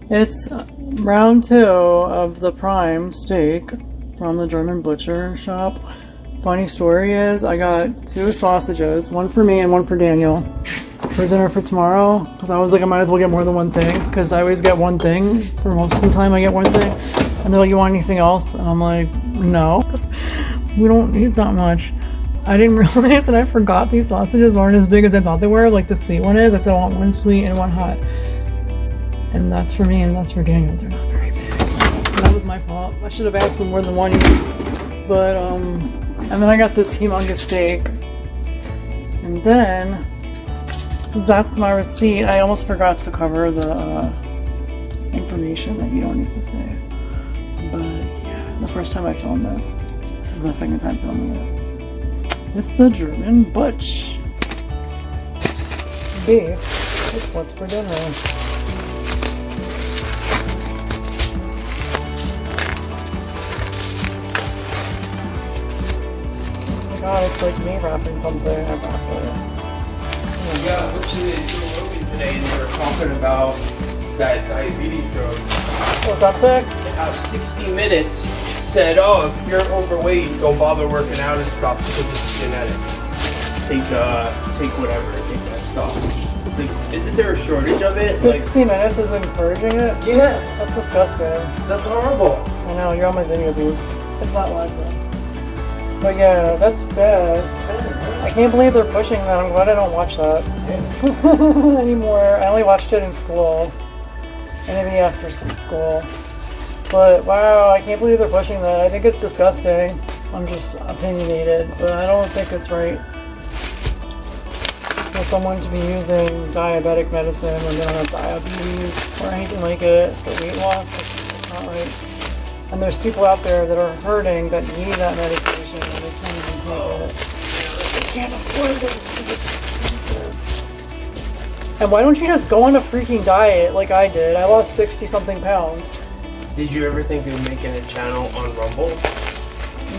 It's round 2 of the prime steak from the German butcher shop. Funny story is, I got 2 sausages, one for me and one for Daniel, for dinner for tomorrow. Because I was like, I might as well get more than one thing. Because I always get one thing. For most of the time, I get one thing. And they're like, you want anything else? And I'm like, no. Because we don't eat that much. I didn't realize that I forgot these sausages aren't as big as I thought they were. Like the sweet one is. I said I want one sweet and one hot. And that's for me and that's for Daniel. They're not very big. And that was my fault. I should have asked for more than one. But, and then I got this humongous steak. And then, that's my receipt. I almost forgot to cover the information that you don't need to say. But yeah, the first time I filmed this is my second time filming it. It's the German butch. Beef. It's what's for dinner. God, it's like me wrapping something. I wrapped it. Yeah, watching the movie today, and they were talking about that diabetes drug. What's up, Vic? How 60 Minutes said, oh, if you're overweight, don't bother working out and stuff because it's genetic. Take whatever, take that stuff. Like, isn't there a shortage of it? 60 Minutes is encouraging it? Yeah. That's disgusting. That's horrible. I know, you're on my video, dudes. It's not live though. But yeah, that's bad. I can't believe they're pushing that. I'm glad I don't watch that anymore. I only watched it in school. And maybe after school. But wow, I can't believe they're pushing that. I think it's disgusting. I'm just opinionated, but I don't think it's right for someone to be using diabetic medicine when they don't have diabetes or anything like it for weight loss. It's not right. And there's people out there that are hurting that need that medication and they can't even take it. They can't afford it because it's expensive. And why don't you just go on a freaking diet like I did? I lost 60 something pounds. Did you ever think of making a channel on Rumble?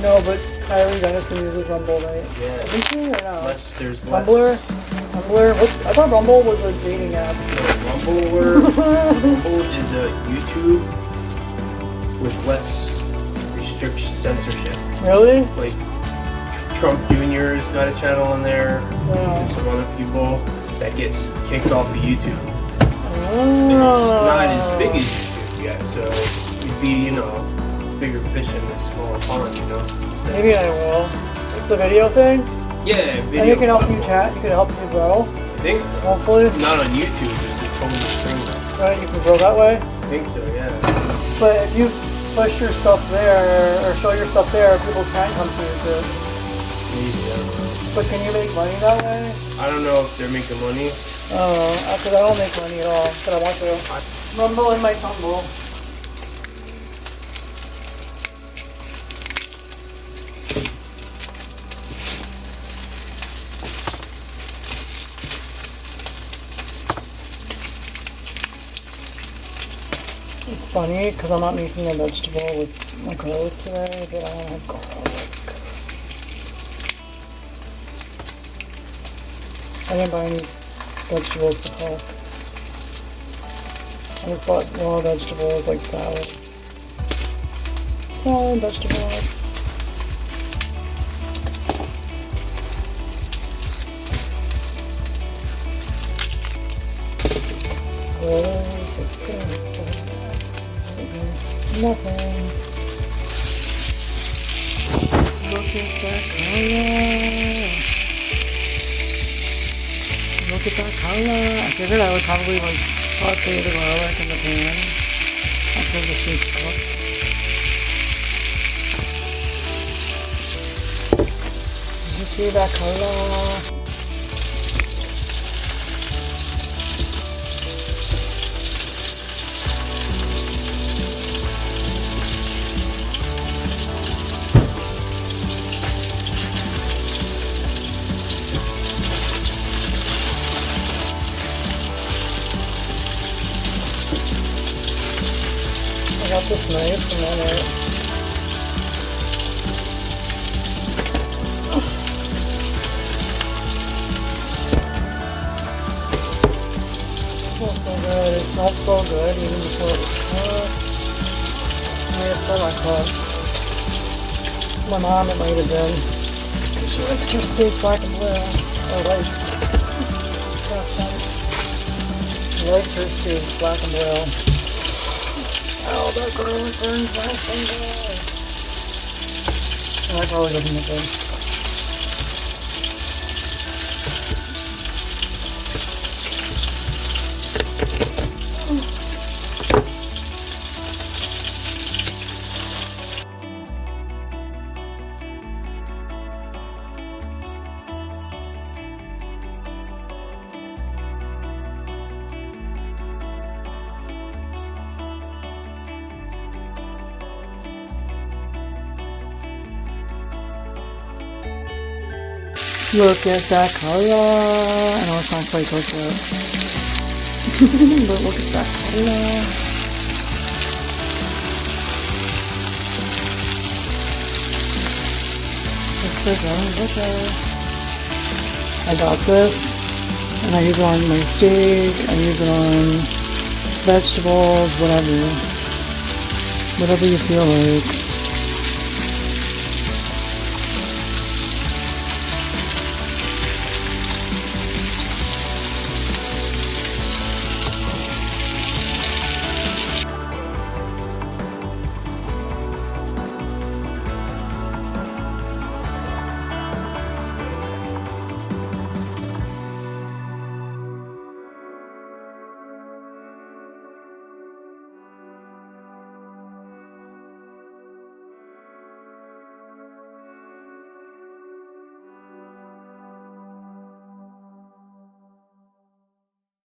No, but Kylie Dennison uses Rumble, right? Yeah. Isn't she or no? There's Tumblr? Tumblr? I thought Rumble was a dating app. Rumble is a YouTube with less restriction censorship. Really? Like Trump Jr.'s got a channel on there. Yeah. And some other people that gets kicked off of YouTube. Oh. And it's not as big as YouTube yet, so you'd be, bigger fish in a smaller pond, Maybe I will. It's a video thing? Yeah, video. And it can help you chat, you can help you grow. I think so. Hopefully. Not on YouTube, it's its own thing. Right, you can grow that way? I think so, yeah. But if you push your stuff there, or show your stuff there, people can come to use it. Maybe, I don't know. But can you make money that way? I don't know if they're making money. Oh, because I don't make money at all, but I want to. Rumble in my tumble. It's funny because I'm not making a vegetable with my garlic today, but I don't have garlic. I didn't buy any vegetables to cook. I just bought raw vegetables like salad. Salad, vegetables. Nothing. Look at that color. Look at that color. I figured I would probably saute the garlic in the pan after the steak's cooked. Did you see that color? I got this knife and then it smells so good. It smelled so good even before it was cooked. I said I cooked. My mom, it might have been. She likes her steak black and blue. Or likes. Trust me. She likes her steak black and blue. Oh, that garlic burns my fingers. That probably doesn't look good. Look at that color. I know it's not quite cooked yet. But look at that color. It's the German butcher. I got this and I use it on my steak. I use it on vegetables, whatever. Whatever you feel like.